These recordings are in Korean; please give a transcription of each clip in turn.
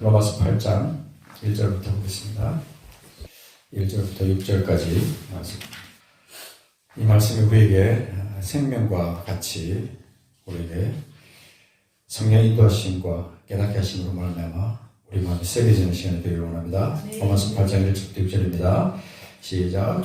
로마서 8장 1절부터 보겠습니다. 1절부터 6절까지 말씀. 이 말씀이 우리에게 생명과 같이 우리에게 성령 인도하심과 깨닫게 하심으로 말미암아 우리 마음이 새겨지는 시간이 되기를 원합니다. 로마서 8장 1절부터 6절입니다. 시작.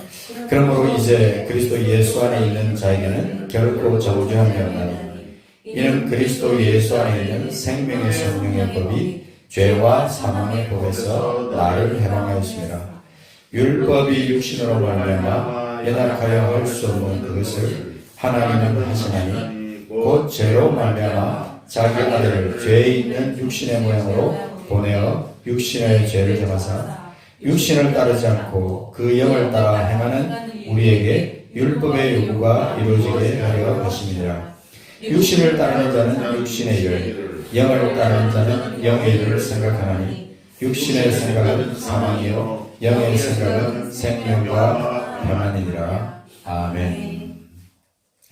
그러므로 이제 그리스도 예수 안에 있는 자에게는 결코 저주함이 없나니 이는 그리스도 예수 안에 있는 생명의 성령의 법이 죄와 사망의 법에서 나를 해방하였습니다. 율법이 육신으로 말미암아 연약하여 할 수 없는 그것을 하나님은 하시나니 곧 죄로 말미암아 자기 아들을 죄 있는 육신의 모양으로 보내어 육신의 죄를 정하사 육신을 따르지 않고 그 영을 따라 행하는 우리에게 율법의 요구가 이루어지게 하려 하심이니라. 육신을 따르는 자는 육신의 일, 영을 따르는 자는 영의 일을 생각하나니 육신의 생각은 사망이요 영의 생각은 생명과 평안이니라. 아멘.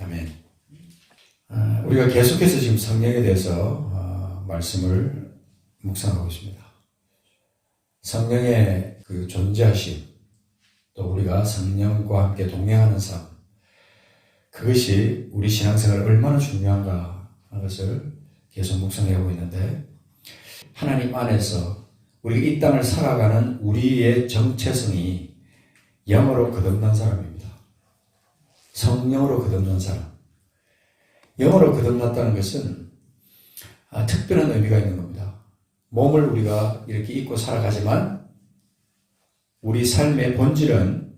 아멘. 우리가 계속해서 지금 성령에 대해서 말씀을 묵상하고 있습니다. 성령의 그 존재하심, 또 우리가 성령과 함께 동행하는 삶, 그것이 우리 신앙생활 얼마나 중요한가 하는 것을 계속 묵상해오고 있는데, 하나님 안에서 우리가 이 땅을 살아가는 우리의 정체성이 영으로 거듭난 사람입니다. 성령으로 거듭난 사람. 영으로 거듭났다는 것은 특별한 의미가 있는 겁니다. 몸을 우리가 이렇게 입고 살아가지만 우리 삶의 본질은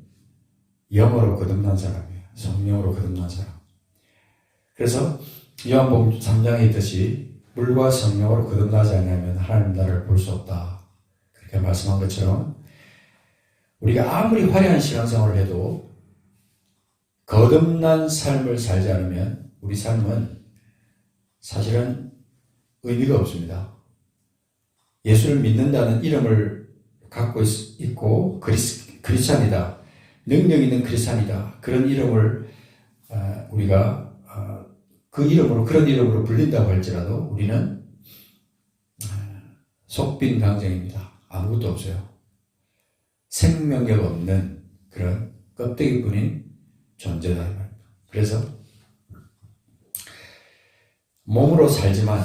영으로 거듭난 사람이에요. 성령으로 거듭난 사람. 그래서 요한복음 3장에 있듯이 물과 성령으로 거듭나지 않으면 하나님 나라를 볼 수 없다. 그렇게 말씀한 것처럼 우리가 아무리 화려한 신앙생활을 해도 거듭난 삶을 살지 않으면 우리 삶은 사실은 의미가 없습니다. 예수를 믿는다는 이름을 갖고 있고 크리스찬이다. 능력 있는 크리스찬이다. 그런 이름을 우리가 그런 이름으로 불린다고 할지라도 우리는 속빈 강정입니다. 아무것도 없어요. 생명력 없는 그런 껍데기뿐인 존재다. 그래서 몸으로 살지만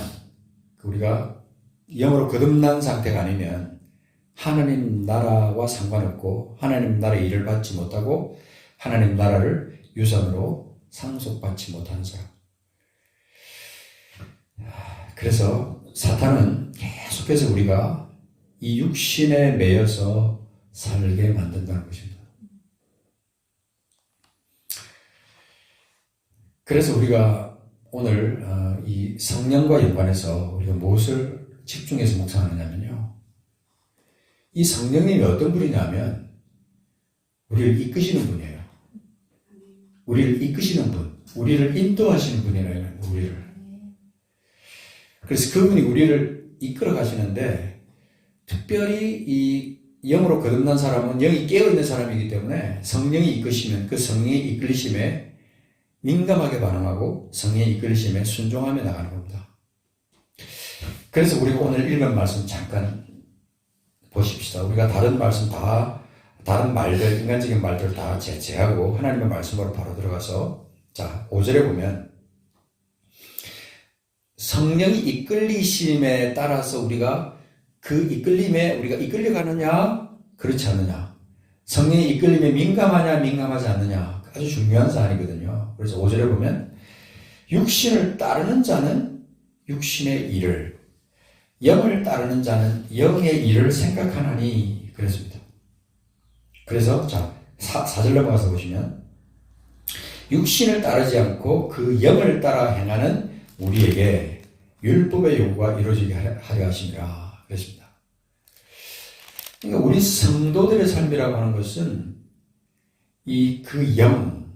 우리가 영으로 거듭난 상태가 아니면 하나님 나라와 상관없고 하나님 나라의 일을 받지 못하고 하나님 나라를 유산으로 상속받지 못하는 사람. 그래서 사탄은 계속해서 우리가 이 육신에 매여서 살게 만든다는 것입니다. 그래서 우리가 오늘 이 성령과 연관해서 우리가 무엇을 집중해서 묵상하느냐면요. 이 성령님이 어떤 분이냐면 우리를 이끄시는 분이에요. 우리를 이끄시는 분, 우리를 인도하시는 분이라는 우리를. 그래서 그분이 우리를 이끌어 가시는데 특별히 이 영으로 거듭난 사람은 영이 깨어있는 사람이기 때문에 성령이 이끄시면 그 성령의 이끌리심에 민감하게 반응하고 성령의 이끌리심에 순종하며 나가는 겁니다. 그래서 우리가 오늘 읽은 말씀 잠깐 보십시다. 우리가 다른 말씀 다른 말들, 인간적인 말들 다 제외하고 하나님의 말씀으로 바로 들어가서 자, 5절에 보면 성령이 이끌리심에 따라서 우리가 그 이끌림에 우리가 이끌려가느냐 그렇지 않느냐, 성령의 이끌림에 민감하냐 민감하지 않느냐 아주 중요한 사안이거든요. 그래서 5절에 보면 육신을 따르는 자는 육신의 일을, 영을 따르는 자는 영의 일을 생각하나니 그랬습니다. 그래서 자 4절 넘어가서 보시면 육신을 따르지 않고 그 영을 따라 행하는 우리에게 율법의 요구가 이루어지게 하려 하심이라 그랬습니다. 그러니까 우리 성도들의 삶이라고 하는 것은 그 영,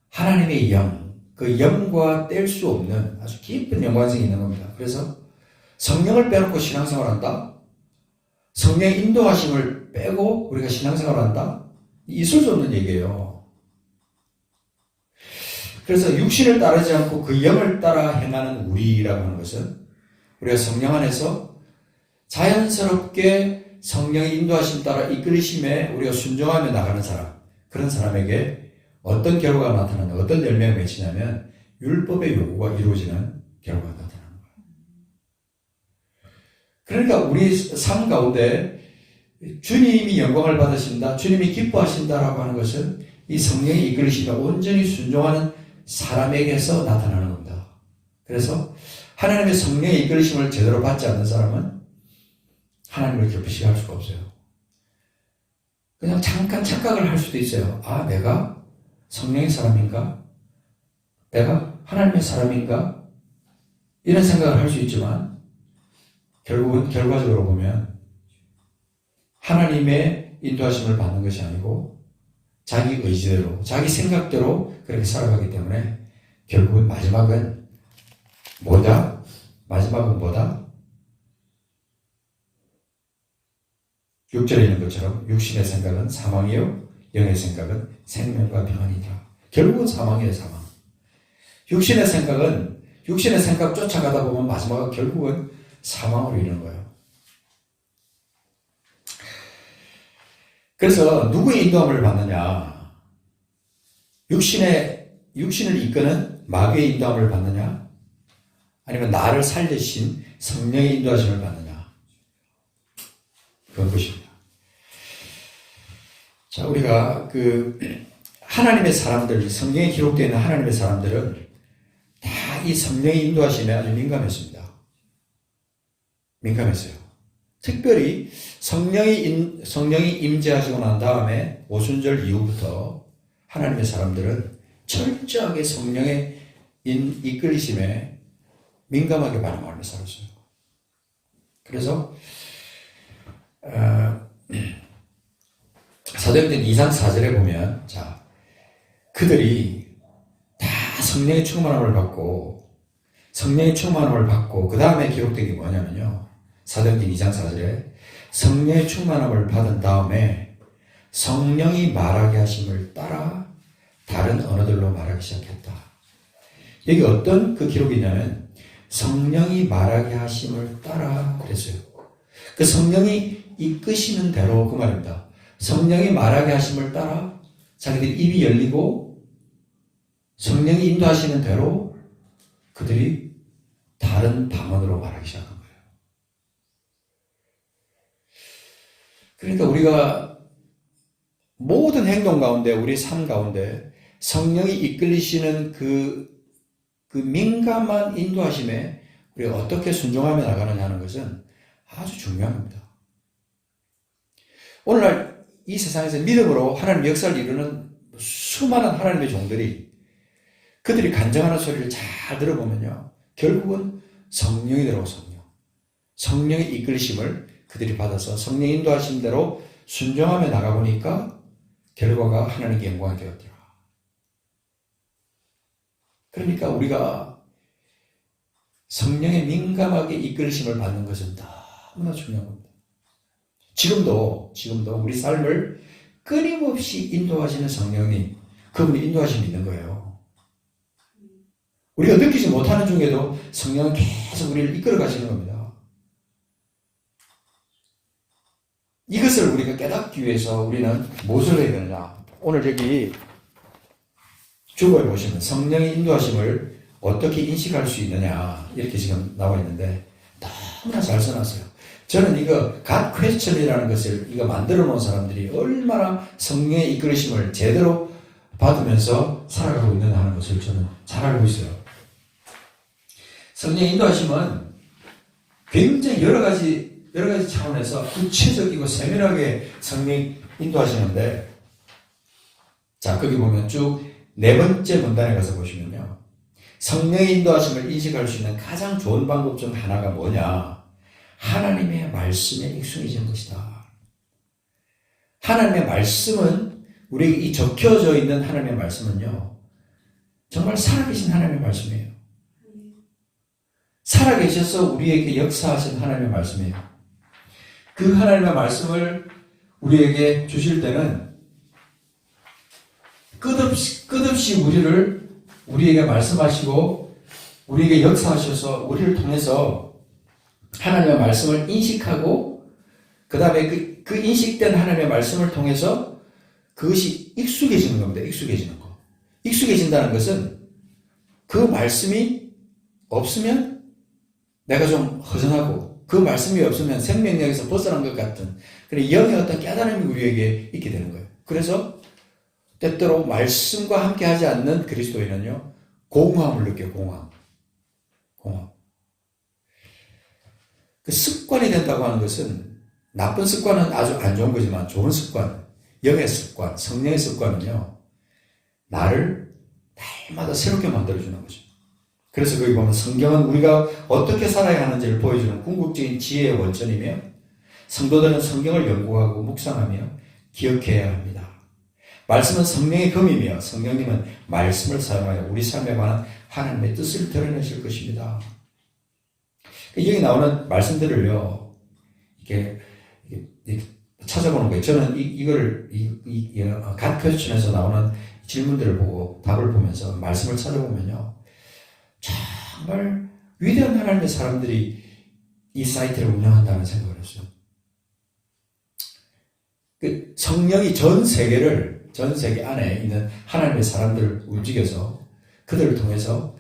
하나님의 영, 그 영과 뗄 수 없는 아주 깊은 연관성이 있는 겁니다. 그래서 성령을 빼놓고 신앙생활한다? 성령의 인도하심을 빼고 우리가 신앙생활한다? 있을 수 없는 얘기예요. 그래서 육신을 따르지 않고 그 영을 따라 행하는 우리라고 하는 것은 우리가 성령 안에서 자연스럽게 성령의 인도하심 따라 이끌리심에 우리가 순종하며 나가는 사람, 그런 사람에게 어떤 결과가 나타나냐, 어떤 열매가 맺히냐면 율법의 요구가 이루어지는 결과가 나타나는 거예요. 그러니까 우리 삶 가운데 주님이 영광을 받으신다, 주님이 기뻐하신다라고 하는 것은 이 성령의 이끌리심에 온전히 순종하는 사람에게서 나타나는 겁니다. 그래서 하나님의 성령의 이끌리심을 제대로 받지 않는 사람은 하나님을 기쁘시게 할 수가 없어요. 그냥 잠깐 착각을 할 수도 있어요. 아, 내가 성령의 사람인가? 내가 하나님의 사람인가? 이런 생각을 할 수 있지만 결국은 결과적으로 보면 하나님의 인도하심을 받는 것이 아니고 자기 의지대로, 자기 생각대로 그렇게 살아가기 때문에 결국은 마지막은 뭐다? 마지막은 뭐다? 6절에 있는 것처럼 육신의 생각은 사망이요 영의 생각은 생명과 평안이다. 결국은 사망이에요. 사망. 육신의 생각 쫓아가다 보면 마지막은 결국은 사망으로 이르는 거예요. 그래서 누구의 인도함을 받느냐? 육신을 이끄는 마귀의 인도함을 받느냐? 아니면 나를 살리신 성령의 인도하심을 받느냐? 그런 것입니다. 자, 우리가 하나님의 사람들, 성경에 기록되어 있는 하나님의 사람들은 다 이 성령의 인도하심에 아주 민감했습니다. 민감했어요. 특별히 성령이 임재하시고 난 다음에 오순절 이후부터 하나님의 사람들은 철저하게 성령의 이끌리심에 민감하게 반응하며 살았어요. 그래서 사도행전 2장 4절에 보면, 자, 그들이 다 성령의 충만함을 받고, 그 다음에 기록된 게 뭐냐면요. 사도행전 2장 4절에 성령의 충만함을 받은 다음에 성령이 말하게 하심을 따라 다른 언어들로 말하기 시작했다. 여기 어떤 그 기록이냐면, 성령이 말하게 하심을 따라 그랬어요. 그 성령이 이끄시는 대로 그 말입니다. 성령이 말하게 하심을 따라 자기들 입이 열리고 성령이 인도하시는 대로 그들이 다른 방언으로 말하기 시작한 거예요. 그러니까 우리가 모든 행동 가운데, 우리 삶 가운데 성령이 이끌리시는 그 민감한 인도하심에 우리가 어떻게 순종하며 나가느냐 하는 것은 아주 중요한 겁니다. 오늘날 이 세상에서 믿음으로 하나님 역사를 이루는 수많은 하나님의 종들이 그들이 간증하는 소리를 잘 들어보면요. 결국은 성령이 들어오고 성령의 이끌심을 그들이 받아서 성령의 인도하신 대로 순종하며 나가보니까 결과가 하나님께 영광이 되었더라. 그러니까 우리가 성령에 민감하게 이끌심을 받는 것은 너무나 중요한 겁니다. 지금도 우리 삶을 끊임없이 인도하시는 성령님, 그분이 인도하심이 있는 거예요. 우리가 느끼지 못하는 중에도 성령은 계속 우리를 이끌어 가시는 겁니다. 이것을 우리가 깨닫기 위해서 우리는 무엇을 해야 되느냐? 오늘 여기 주보에 보시면 성령의 인도하심을 어떻게 인식할 수 있느냐 이렇게 지금 나와 있는데 너무나 잘 써놨어요. 저는 이거 God question이라는 것을 이거 만들어 놓은 사람들이 얼마나 성령의 이끌으심을 제대로 받으면서 살아가고 있느냐 하는 것을 저는 잘 알고 있어요. 성령의 인도하심은 굉장히 여러 가지 차원에서 구체적이고 세밀하게 성령이 인도하시는데, 자, 거기 보면 쭉 네 번째 문단에 가서 보시면요. 성령의 인도하심을 인식할 수 있는 가장 좋은 방법 중 하나가 뭐냐? 하나님의 말씀에 익숙해지는 것이다. 하나님의 말씀은, 우리에게 이 적혀져 있는 하나님의 말씀은요, 정말 살아계신 하나님의 말씀이에요. 살아계셔서 우리에게 역사하신 하나님의 말씀이에요. 그 하나님의 말씀을 우리에게 주실 때는 끝없이 우리에게 말씀하시고 우리에게 역사하셔서 우리를 통해서 하나님의 말씀을 인식하고 그 다음에 그 인식된 하나님의 말씀을 통해서 그것이 익숙해지는 겁니다. 익숙해지는 거. 익숙해진다는 것은 그 말씀이 없으면 내가 좀 허전하고 그 말씀이 없으면 생명력에서 벗어난 것 같은 그런 영의 어떤 깨달음이 우리에게 있게 되는 거예요. 그래서 때때로 말씀과 함께 하지 않는 그리스도인은요, 공허함을 느껴요. 공허함. 그 습관이 된다고 하는 것은 나쁜 습관은 아주 안 좋은 거지만 좋은 습관, 영의 습관, 성령의 습관은요, 나를 날마다 새롭게 만들어주는 거죠. 그래서 거기 보면 성경은 우리가 어떻게 살아야 하는지를 보여주는 궁극적인 지혜의 원천이며 성도들은 성경을 연구하고 묵상하며 기억해야 합니다. 말씀은 성령의 검이며 성령님은 말씀을 사용하여 우리 삶에 관한 하나님의 뜻을 드러내실 것입니다. 여기 나오는 말씀들을요, 이렇게 찾아보는 거예요. 저는 이거를 갓 퀘스천에서 나오는 질문들을 보고 답을 보면서 말씀을 찾아보면요, 정말 위대한 하나님의 사람들이 이 사이트를 운영한다는 생각을 했어요. 그 성령이 전 세계 안에 있는 하나님의 사람들을 움직여서 그들을 통해서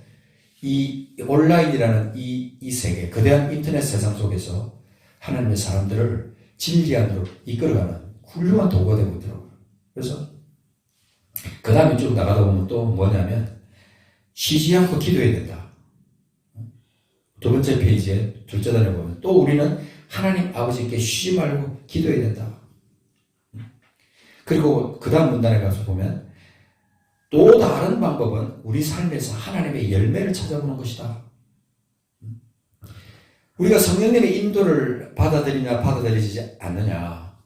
이 온라인이라는 이 세계, 거대한 인터넷 세상 속에서 하나님의 사람들을 진리 안으로 이끌어가는 훌륭한 도구가 되고 있더라고요. 그래서 그 다음에 쭉 나가다 보면 또 뭐냐면 쉬지 않고 기도해야 된다. 두 번째 페이지에 둘째 단에 보면 또 우리는 하나님 아버지께 쉬지 말고 기도해야 된다. 그리고 그 다음 문단에 가서 보면 또 다른 방법은 우리 삶에서 하나님의 열매를 찾아보는 것이다. 우리가 성령님의 인도를 받아들이냐 받아들이지 않느냐,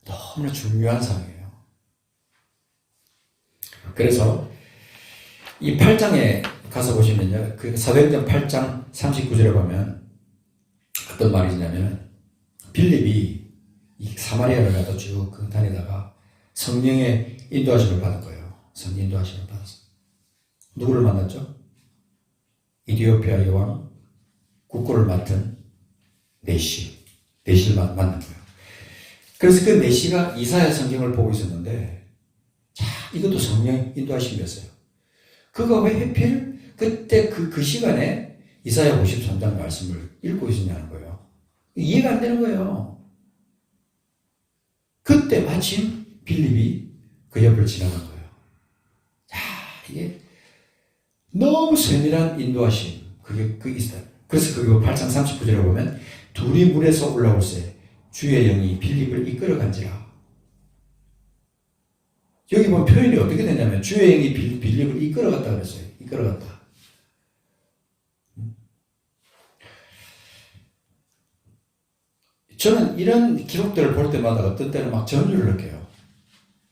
너무나 중요한 사항이에요. 그래서 이 8장에 가서 보시면요, 그 사도행전 8장 39절에 보면 어떤 말이 있냐면 빌립이 이 사마리아를 가다 쭉 다니다가 성령의 인도하심을 받은 거예요. 성령 인도하심을 받았어. 누구를 만났죠? 이디오피아 여왕 국고를 맡은 네시를 만난 거예요. 그래서 그 네시가 이사야 성경을 보고 있었는데, 자, 이것도 성령 인도하심이었어요. 그가 왜 하필 그때 그 시간에 이사야 53장 말씀을 읽고 있었냐는 거예요. 이해가 안 되는 거예요. 그때 마침 빌립이 그 옆을 지나간 거예요. 자, 이게 너무 세밀한 인도하심. 그게 있어요. 그래서 그거 8장 39절에 보면 둘이 물에서 올라올세 주의 영이 빌립을 이끌어간지라. 여기 보면 표현이 어떻게 되냐면 주의 영이 빌립을 이끌어갔다 그랬어요. 이끌어갔다. 저는 이런 기록들을 볼 때마다 어떤 때는 막 전율을 느껴요.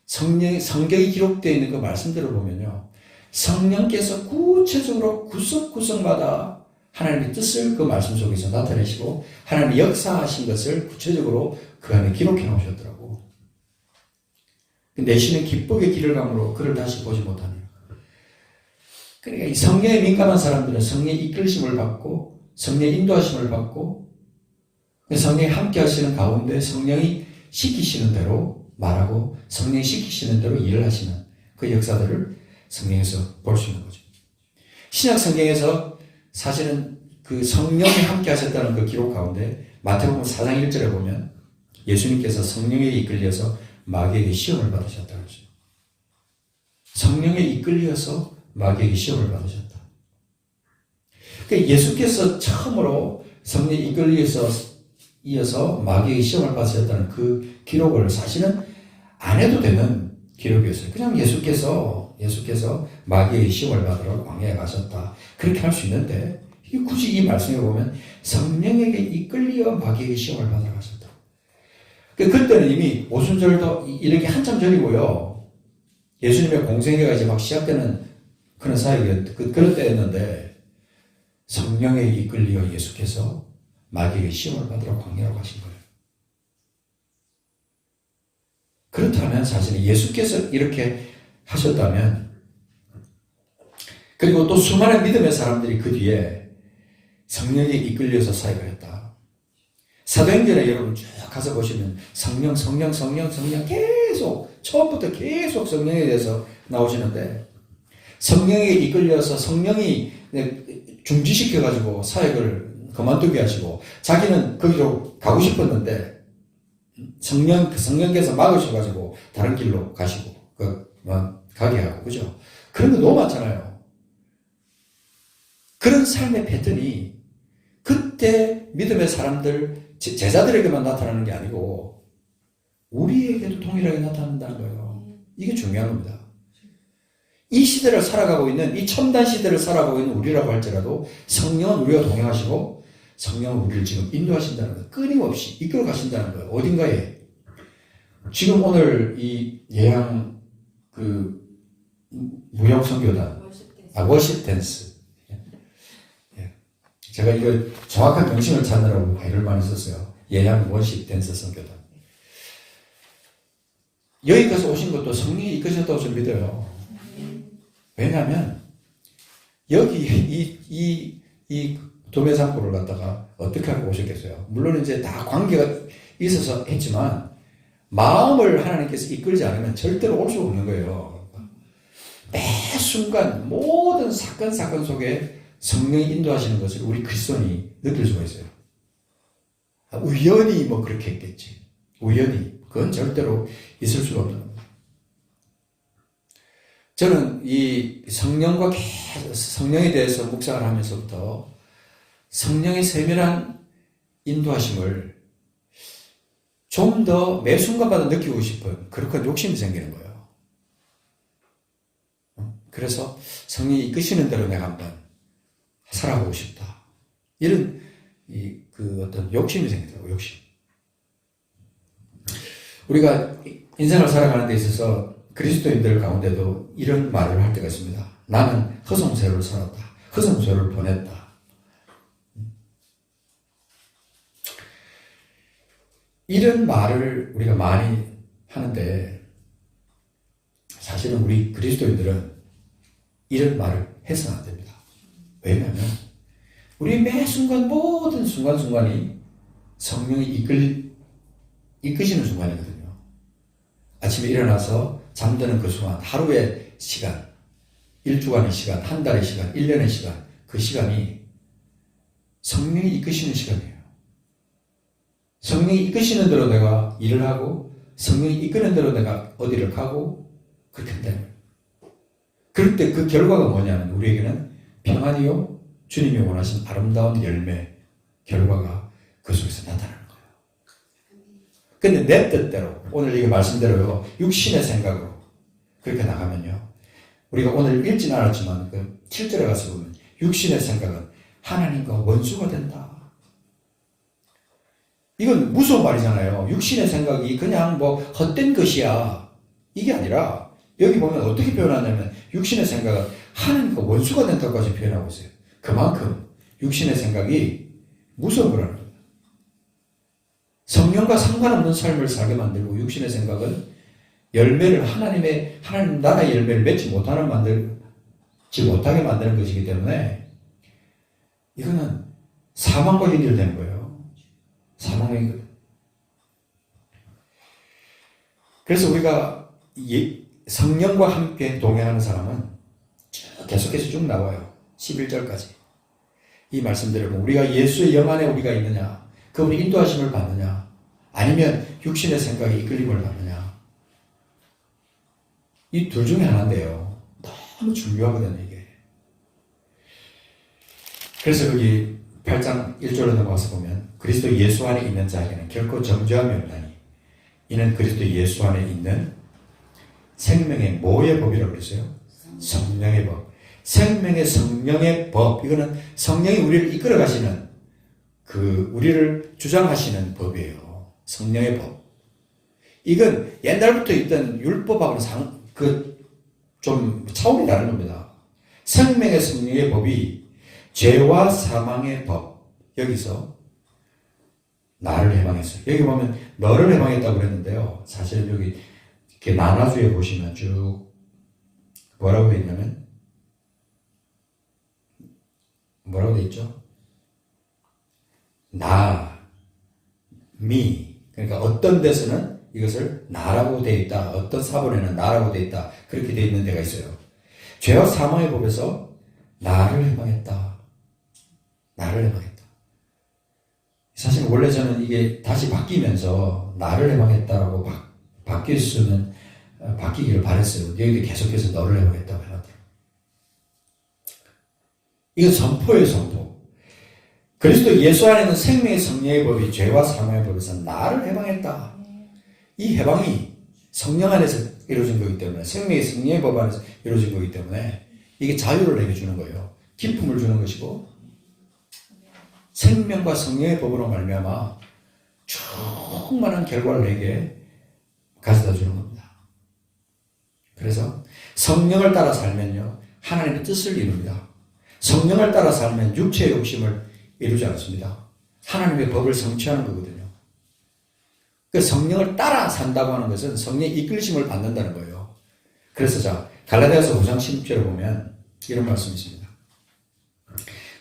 성경이 기록되어 있는 그 말씀들을 보면요, 성령께서 구체적으로 구석구석마다 하나님의 뜻을 그 말씀 속에서 나타내시고 하나님의 역사하신 것을 구체적으로 그 안에 기록해 놓으셨더라고. 내시는 기쁘게 길을 감으로 그를 다시 보지 못하네요. 그러니까 이 성령에 민감한 사람들은 성령의 이끌심을 받고 성령의 인도하심을 받고 성령이 함께 하시는 가운데 성령이 시키시는 대로 말하고 성령이 시키시는 대로 일을 하시는 그 역사들을 성경에서 볼 수 있는 거죠. 신약 성경에서 사실은 그 성령이 함께 하셨다는 그 기록 가운데 마태복음 4장 1절에 보면 예수님께서 성령에 이끌려서 마귀에게 시험을 받으셨다고 하죠. 성령에 이끌려서 마귀에게 시험을 받으셨다. 그러니까 예수께서 처음으로 성령에 이어서 마귀에게 시험을 받으셨다는 그 기록을 사실은 안 해도 되는 기록이었어요. 그냥 예수께서 마귀에게 시험을 받으러 광야에 가셨다. 그렇게 할 수 있는데, 굳이 이 말씀에 보면 성령에게 이끌려 마귀에게 시험을 받으러 가셨다. 그때는 이미 오순절도 이렇게 한참 전이고요. 예수님의 공생애가 이제 막 시작되는 그런 그런 때였는데, 성령에 이끌려 예수께서 마귀에게 시험을 받으러 광야로 가신 거예요. 그렇다면 사실 예수께서 이렇게 하셨다면, 그리고 또 수많은 믿음의 사람들이 그 뒤에 성령에 이끌려서 사역을 했다. 사도행전에 여러분 쭉 가서 보시면 성령 계속 처음부터 계속 성령에 대해서 나오시는데 성령에 이끌려서 성령이 중지시켜가지고 사역을 그만두게 하시고 자기는 거기로 가고 싶었는데 성령께서 막으셔가지고 다른 길로 가시고 가게 하고 그죠? 그런 거 너무 많잖아요. 그런 삶의 패턴이 그때 믿음의 사람들 제자들에게만 나타나는 게 아니고 우리에게도 동일하게 나타난다는 거예요. 이게 중요한 겁니다. 이 시대를 살아가고 있는 이 첨단 시대를 살아가고 있는 우리라고 할지라도 성령은 우리와 동행하시고 성령은 우리를 지금 인도하신다는 거예요. 끊임없이 이끌어 가신다는 거예요. 어딘가에 지금 오늘 이 예양 무용 선교단 워십 댄스 제가 이거 정확한 명칭을 찾느라고 애를 많이 썼어요. 예양 워십 댄스 선교단. 여기까지 오신 것도 성령이 이끄셨다고 저는 믿어요. 왜냐하면 여기 이 도매상포를 갖다가 어떻게 하고 오셨겠어요? 물론 이제 다 관계가 있어서 했지만 마음을 하나님께서 이끌지 않으면 절대로 올 수 없는 거예요. 매 순간 모든 사건 속에 성령이 인도하시는 것을 우리 그리스도인이 느낄 수가 있어요. 우연히 그렇게 했겠지. 우연히. 그건 절대로 있을 수가 없는 겁니다. 저는 이 성령에 대해서 묵상을 하면서부터 성령의 세밀한 인도하심을 좀 더 매 순간마다 느끼고 싶은 그런 욕심이 생기는 거예요. 그래서 성령이 이끄시는 대로 내가 한번 살아보고 싶다. 이런 어떤 욕심이 생기더라고요. 욕심. 우리가 인생을 살아가는 데 있어서 그리스도인들 가운데도 이런 말을 할 때가 있습니다. 나는 허송세월을 살았다. 허송세월을 보냈다. 이런 말을 우리가 많이 하는데 사실은 우리 그리스도인들은 이런 말을 해서는 안 됩니다. 왜냐하면 우리 매 순간 모든 순간순간이 성령이 이끄시는 순간이거든요. 아침에 일어나서 잠드는 그 순간, 하루의 시간, 일주간의 시간, 한 달의 시간, 1년의 시간, 그 시간이 성령이 이끄시는 시간이에요. 성령이 이끄시는 대로 내가 일을 하고 성령이 이끄는 대로 내가 어디를 가고 그렇게 한다는 거예요. 그럴 때 그 결과가 뭐냐면 우리에게는 평안이요 주님이 원하신 아름다운 열매 결과가 그 속에서 나타나는 거예요. 근데 내 뜻대로 오늘 이게 말씀대로요 육신의 생각으로 그렇게 나가면요 우리가 오늘 읽지는 않았지만 그 7절에 가서 보면 육신의 생각은 하나님과 원수가 된다. 이건 무서운 말이잖아요. 육신의 생각이 그냥 헛된 것이야. 이게 아니라 여기 보면 어떻게 표현하냐면 육신의 생각은 하나님과 원수가 된다고까지 표현하고 있어요. 그만큼 육신의 생각이 무서운 거라는 겁니다. 성령과 상관없는 삶을 살게 만들고 육신의 생각은 열매를 하나님 나라의 열매를 맺지 못하게 만드는 것이기 때문에 이거는 사망과 연결되는 거예요. 사망과 연결. 그래서 우리가 성령과 함께 동행하는 사람은 계속해서 쭉 나와요. 11절까지. 이 말씀대로 우리가 예수의 영 안에 우리가 있느냐, 그분이 인도하심을 받느냐, 아니면 육신의 생각에 이끌림을 받느냐. 이 둘 중에 하나인데요. 너무 중요하거든요, 이게. 그래서 거기 8장 1절로 넘어가서 보면 그리스도 예수 안에 있는 자에게는 결코 정죄함이 없나니 이는 그리스도 예수 안에 있는 생명의 뭐의 법이라고 그랬어요? 성령의 법. 생명의 성령의 법. 이거는 성령이 우리를 이끌어 가시는 우리를 주장하시는 법이에요. 성령의 법. 이건 옛날부터 있던 율법하고는 좀 차원이 다른 겁니다. 생명의 성령의 법이 죄와 사망의 법. 여기서 나를 해방했어요. 여기 보면 너를 해방했다고 그랬는데요. 사실 여기 이렇게 나눠주에 보시면 쭉 뭐라고 되어 있냐면 뭐라고 되어 있죠? 나, 미. 그러니까 어떤 데서는 이것을 나라고 되어 있다. 어떤 사본에는 나라고 되어 있다. 그렇게 되어 있는 데가 있어요. 죄와 사망의 법에서 나를 해방했다. 나를 해방했다. 사실 원래 저는 이게 다시 바뀌면서 나를 해방했다라고 바뀔 수는 바뀌기를 바랬어요. 여기도 계속해서 너를 해방했다고 해놨더라고요. 이건 선포예요, 선포. 그리스도 예수 안에는 생명의 성령의 법이 죄와 사망의 법에서 나를 해방했다. 이 해방이 성령 안에서 이루어진 거기 때문에, 생명의 성령의 법 안에서 이루어진 거기 때문에 이게 자유를 내게 주는 거예요. 기쁨을 주는 것이고 생명과 성령의 법으로 말미암아 충만한 결과를 내게 가져다 주는 겁니다. 그래서 성령을 따라 살면요, 하나님의 뜻을 이룹니다. 성령을 따라 살면 육체의 욕심을 이루지 않습니다. 하나님의 법을 성취하는 거거든요. 그 성령을 따라 산다고 하는 것은 성령의 이끌심을 받는다는 거예요. 그래서 자, 갈라디아서 5장 16절에 보면 이런 말씀이 있습니다.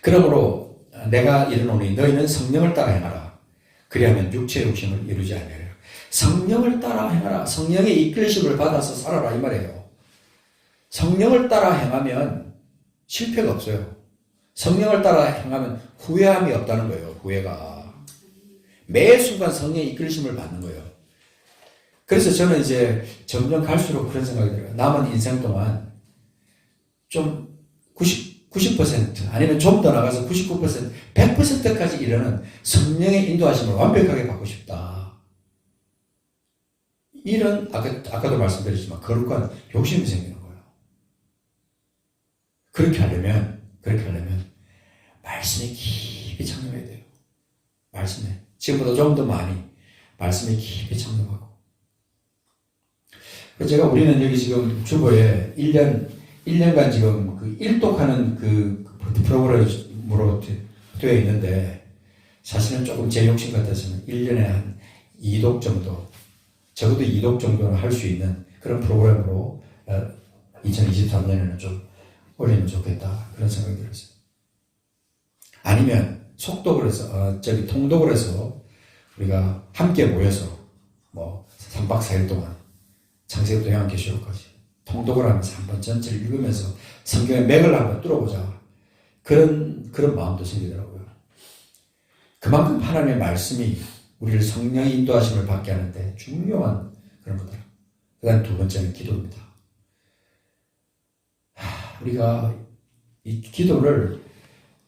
그러므로 내가 이르노니 너희는 성령을 따라 행하라. 그리하면 육체의 욕심을 이루지 아니하리라. 성령을 따라 행하라. 성령의 이끌심을 받아서 살아라 이 말이에요. 성령을 따라 행하면 실패가 없어요. 성령을 따라 행하면 후회함이 없다는 거예요. 후회가. 매 순간 성령의 이끌심을 받는 거예요. 그래서 저는 이제 점점 갈수록 그런 생각이 들어요. 남은 인생 동안 좀 90% 아니면 좀 더 나가서 99% 100%까지 이르는 성령의 인도하심을 완벽하게 받고 싶다. 이런 아까도 말씀드렸지만 거룩한 욕심이 생기는 거예요. 그렇게 하려면 말씀에 깊이 청렴해야 돼요. 말씀에 지금보다 좀 더 많이 말씀에 깊이 청렴하고. 제가 우리는 여기 지금 주보에 1년간 지금 그 일독하는 그 프로그램으로 되어 있는데, 사실은 조금 제 욕심 같아서는 1년에 한 2독 정도, 적어도 2독 정도는 할 수 있는 그런 프로그램으로 2023년에는 좀 올리면 좋겠다. 그런 생각이 들었어요. 아니면 속독을 해서, 통독을 해서 우리가 함께 모여서 뭐 3박 4일 동안 창세기부터 요한계시록까지 통독을 하면서 한번 전체를 읽으면서 성경의 맥을 한번 뚫어보자. 그런 마음도 생기더라고요. 그만큼 하나님의 말씀이 우리를 성령의 인도하심을 받게 하는데 중요한 그런 거더라고요. 그 다음 두 번째는 기도입니다. 우리가 이 기도를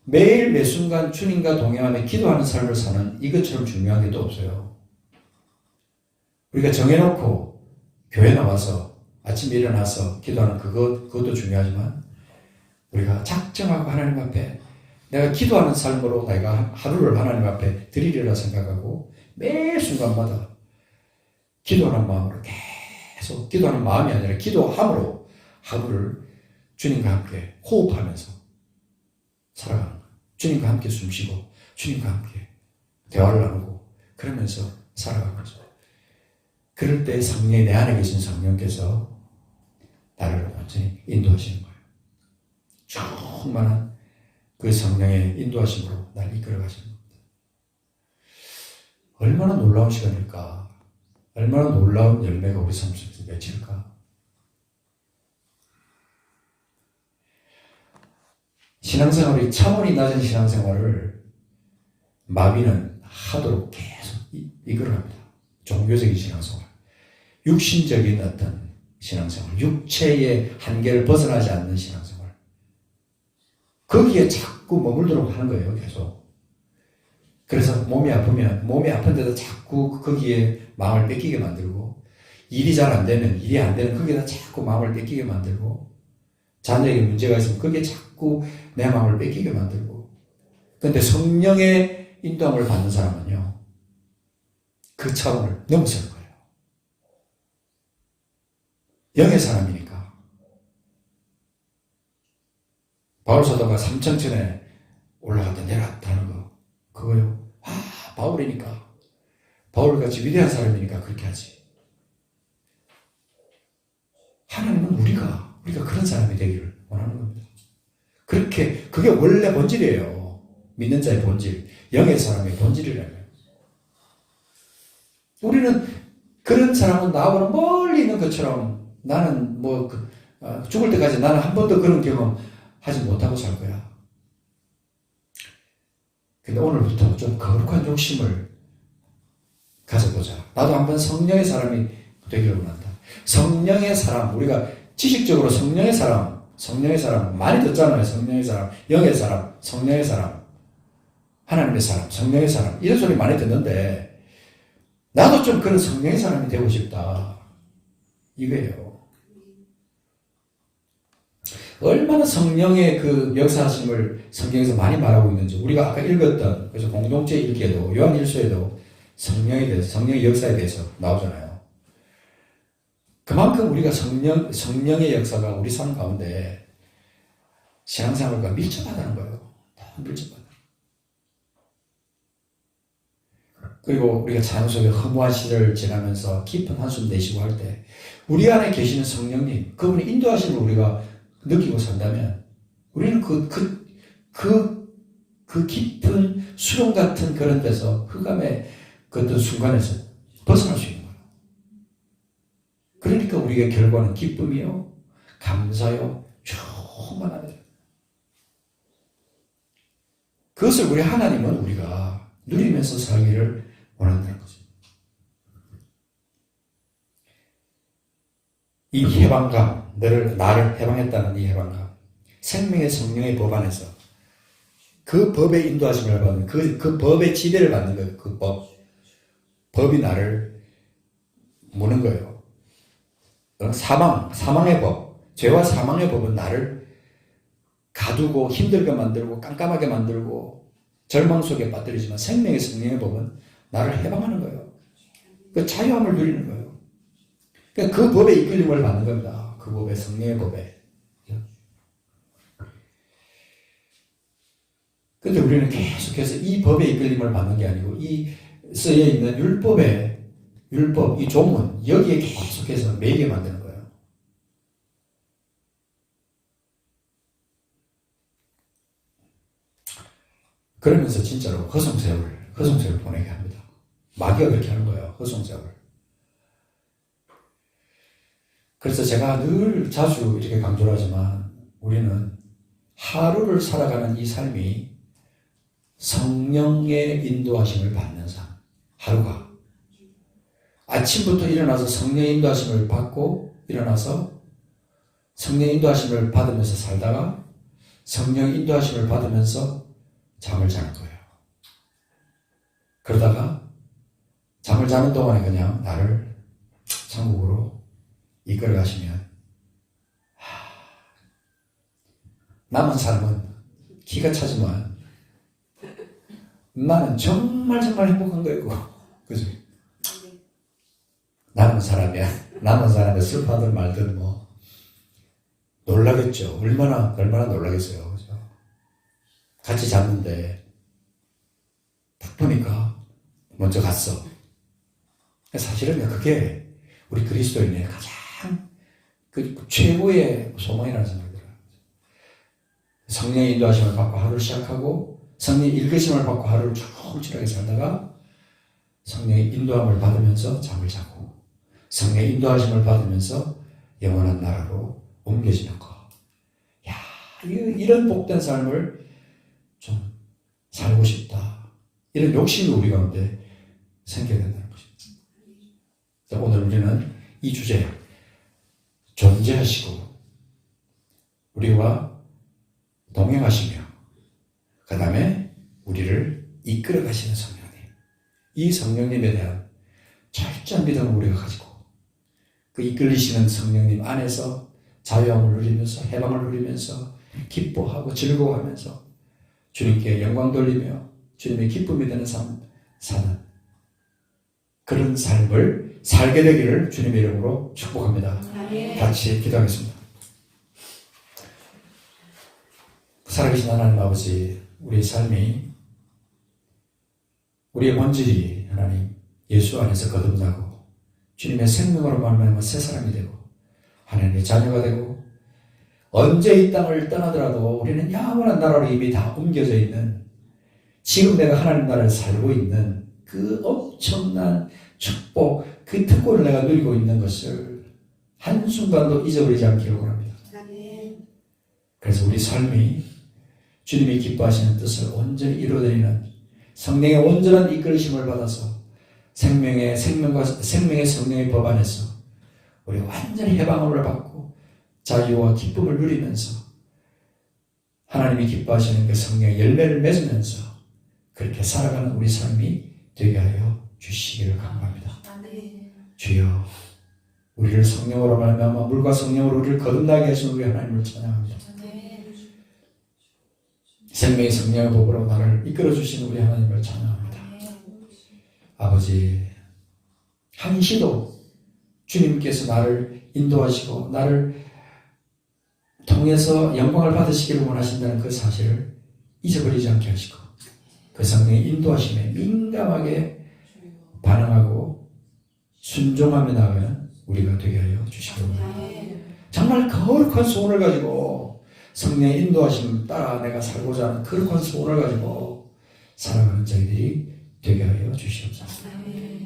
매일 매 순간 주님과 동행하며 기도하는 삶을 사는 이것처럼 중요한 게 또 없어요. 우리가 정해놓고 교회 나와서 아침에 일어나서 기도하는 그것도 중요하지만, 우리가 작정하고 하나님 앞에 내가 기도하는 삶으로 내가 하루를 하나님 앞에 드리리라 생각하고 매 순간마다 기도하는 마음으로 계속, 기도하는 마음이 아니라 기도함으로 하루를 주님과 함께 호흡하면서 살아가는 거예요. 주님과 함께 숨쉬고 주님과 함께 대화를 나누고 그러면서 살아가는 거죠. 그럴 때 성령이 내 안에 계신 성령께서 나를 완전히 인도하시는 거예요. 충만한 그 성령의 인도하심으로 나를 이끌어 가시는 겁니다. 얼마나 놀라운 시간일까? 얼마나 놀라운 열매가 우리 삶 속에서 맺힐까? 신앙생활이 차원이 낮은 신앙생활을 마귀는 하도록 계속 이끌어갑니다. 종교적인 신앙생활, 육신적인 어떤 신앙생활, 육체의 한계를 벗어나지 않는 신앙생활, 거기에 자꾸 머물도록 하는 거예요. 계속. 그래서 몸이 아프면 몸이 아픈데도 자꾸 거기에 마음을 뺏기게 만들고, 일이 잘 안 되면 일이 안 되는 거기에다 자꾸 마음을 뺏기게 만들고, 자녀에게 문제가 있으면 거기에 자꾸 내 마음을 뺏기게 만들고. 그런데 성령의 인도함을 받는 사람은요, 그 차원을 넘어서는 거예요. 영의 사람이니까. 바울 사도가 삼천천에 올라갔다 내려갔다 하는 거, 그거요. 바울이니까, 바울같이 위대한 사람이니까 그렇게 하지. 하나님은 우리가 그런 사람이 되기를 원하는 겁니다. 그게 원래 본질이에요. 믿는 자의 본질, 영의 사람의 본질이라면. 우리는 그런 사람은 나하고는 멀리 있는 것처럼 나는 죽을 때까지 나는 한 번도 그런 경험 하지 못하고 살 거야. 근데 오늘부터 좀 거룩한 욕심을 가져보자. 나도 한번 성령의 사람이 되기를 원한다. 성령의 사람, 우리가 지식적으로 성령의 사람 많이 듣잖아요. 성령의 사람, 영의 사람, 성령의 사람, 하나님의 사람, 성령의 사람 이런 소리 많이 듣는데 나도 좀 그런 성령의 사람이 되고 싶다. 이거예요. 얼마나 성령의 그 역사하심을 성경에서 많이 말하고 있는지 우리가 아까 읽었던 그래서 공동체 읽기에도 요한일서에도 성령에 대해서 성령의 역사에 대해서 나오잖아요. 그만큼 우리가 성령의 역사가 우리 삶 가운데 신앙생활과 밀접하다는 거예요. 너무 밀접하다. 그리고 우리가 자연 속에 허무한 시절을 지나면서 깊은 한숨 내쉬고 할 때 우리 안에 계시는 성령님, 그분의 인도하심을 우리가 느끼고 산다면 우리는 그 깊은 수렁 같은 그런 데서 흑암의 그 어떤 순간에서 벗어날 수 있는 거예요. 그러니까 우리의 결과는 기쁨이요, 감사요, 충만합니다. 그것을 우리 하나님은 우리가 누리면서 살기를 원한다는 거죠. 이 해방감, 나를 해방했다는 이 해방감, 생명의 성령의 법 안에서 그 법의 인도하심을 받는, 그 법의 지배를 받는 거예요. 그 법이 나를 무는 거예요. 사망의 법, 죄와 사망의 법은 나를 가두고 힘들게 만들고 깜깜하게 만들고 절망 속에 빠뜨리지만 생명의 성령의 법은 나를 해방하는 거예요. 그 자유함을 누리는 거예요. 그러니까 그 법에 이끌림을 받는 겁니다. 그 법에, 성령의 법에. 근데 우리는 계속해서 이 법에 이끌림을 받는 게 아니고 이 쓰여 있는 율법, 이 조문, 여기에 계속해서 매이게 만드는 거예요. 그러면서 진짜로 허송세월 보내게 합니다. 마귀가 그렇게 하는 거예요. 허송세월. 그래서 제가 늘 자주 이렇게 강조를 하지만 우리는 하루를 살아가는 이 삶이 성령의 인도하심을 받는 삶. 하루가. 아침부터 일어나서 성령의 인도하심을 받고 일어나서 성령의 인도하심을 받으면서 살다가 성령의 인도하심을 받으면서 잠을 자는 거예요. 그러다가 잠을 자는 동안에 그냥 나를 천국으로 이끌어 가시면 남은 삶은 기가 차지만 나는 정말 행복한 거예요. 그죠? 남은 사람의 슬퍼하든 말든 놀라겠죠. 얼마나 놀라겠어요. 그죠? 같이 잤는데 딱 보니까 먼저 갔어. 사실은 그게 우리 그리스도인의 가장 그 최고의 소망이라는 생각이 들어요. 성령의 인도하심을 받고 하루를 시작하고 성령의 일그심을 받고 하루를 충실하게 살다가 성령의 인도함을 받으면서 잠을 자고 성령의 인도하심을 받으면서 영원한 나라로 옮겨지는 것. 야, 이런 복된 삶을 좀 살고 싶다. 이런 욕심이 우리 가운데 생겨야 된다는 것입니다. 오늘 우리는 이 주제, 존재하시고 우리와 동행하시며 그 다음에 우리를 이끌어 가시는 성령님, 이 성령님에 대한 철저한 믿음을 우리가 가지고 그 이끌리시는 성령님 안에서 자유함을 누리면서 해방을 누리면서 기뻐하고 즐거워하면서 주님께 영광 돌리며 주님의 기쁨이 되는 삶 사는 그런 삶을 살게 되기를 주님의 이름으로 축복합니다. 같이 기도하겠습니다. 살아계신 하나님 아버지, 우리의 삶이, 우리의 본질이 하나님 예수 안에서 거듭나고 주님의 생명으로 말미암아 새 사람이 되고 하나님의 자녀가 되고 언제 이 땅을 떠나더라도 우리는 영원한 나라로 이미 다 옮겨져 있는 지금 내가 하나님 나라를 살고 있는 그 엄청난 축복, 그 특권을 내가 누리고 있는 것을 한순간도 잊어버리지 않기를 원합니다. 그래서 우리 삶이 주님이 기뻐하시는 뜻을 온전히 이루어드리는 성령의 온전한 이끌으심을 받아서 생명의 성령의 법 안에서 우리 완전히 해방을 받고 자유와 기쁨을 누리면서 하나님이 기뻐하시는 그 성령의 열매를 맺으면서 그렇게 살아가는 우리 삶이 되게 하여 주시기를 간구합니다. 주여, 우리를 성령으로 말미암아 물과 성령으로 우리를 거듭나게 하시는 우리 하나님을 찬양합니다. 생명의 성령의 법으로 나를 이끌어 주시는 우리 하나님을 찬양합니다. 아버지, 한시도 주님께서 나를 인도하시고 나를 통해서 영광을 받으시기를 원하신다는 그 사실을 잊어버리지 않게 하시고 그 성령의 인도하심에 민감하게 반응하고 순종하며 나가는 우리가 되게 하여 주시기 원합니다. 정말 거룩한 소원을 가지고 성령의 인도하심 따라 내가 살고자 하는 거룩한 소원을 가지고 살아가는 저희들이 되게 하여 주시옵소서.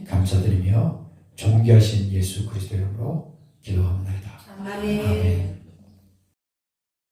감사드리며 존귀하신 예수 그리스도 이름으로 기도합니다. 아멘.